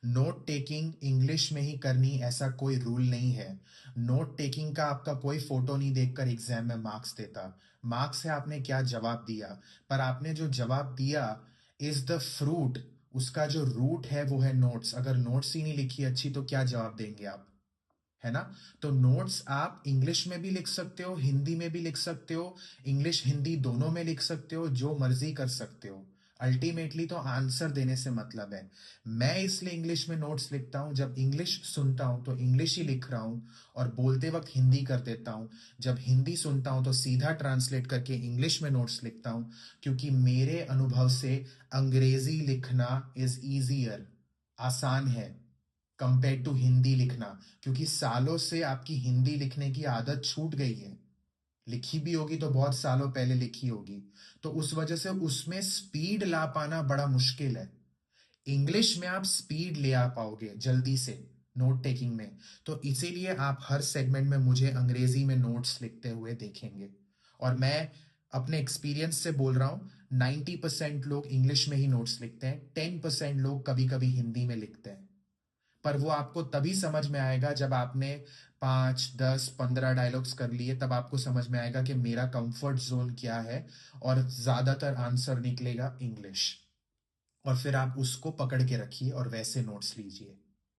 Note taking English में ही करनी ऐसा कोई रूल नहीं है। नोट टेकिंग का आपका कोई फोटो नहीं देखकर एग्जाम में मार्क्स देता। मार्क्स है आपने क्या जवाब दिया। पर आपने जो जवाब दिया इज द फ्रूट, उसका जो रूट है वो है नोट्स। अगर नोट्स ही नहीं लिखी अच्छी तो क्या जवाब देंगे आप, है ना। तो नोट्स आप इंग्लिश में भी लिख सकते हो, हिंदी में भी लिख सकते हो, इंग्लिश हिंदी दोनों में लिख सकते हो, जो मर्जी कर सकते हो। अल्टीमेटली तो आंसर देने से मतलब है। मैं इसलिए इंग्लिश में नोट्स लिखता हूं, जब इंग्लिश सुनता हूं तो इंग्लिश ही लिख रहा हूं और बोलते वक्त हिंदी कर देता हूं। जब हिंदी सुनता हूं तो सीधा ट्रांसलेट करके इंग्लिश में नोट्स लिखता हूं, क्योंकि मेरे अनुभव से अंग्रेजी लिखना इज इजियर, आसान है कंपेयर टू हिंदी लिखना। क्योंकि सालों से आपकी हिंदी लिखने की आदत छूट गई है, लिखी भी होगी तो बहुत सालों पहले लिखी होगी, तो उस वजह से उसमें स्पीड ला पाना बड़ा मुश्किल है। इंग्लिश में आप स्पीड ले आ पाओगे जल्दी से नोट टेकिंग में। तो इसीलिए आप हर सेगमेंट में मुझे अंग्रेजी में नोट्स लिखते हुए देखेंगे। और मैं अपने एक्सपीरियंस से बोल रहा हूं, 90% लोग इंग्लिश में ही नोट्स लिखते हैं, 10% लोग कभी कभी हिंदी में लिखते हैं। पर वो आपको तभी समझ में आएगा जब आपने 5, 10, 15 डायलॉग्स कर लिए, तब आपको समझ में आएगा कि मेरा कंफर्ट जोन क्या है। और ज्यादातर आंसर निकलेगा इंग्लिश, और फिर आप उसको पकड़ के रखिए और वैसे नोट्स लीजिए।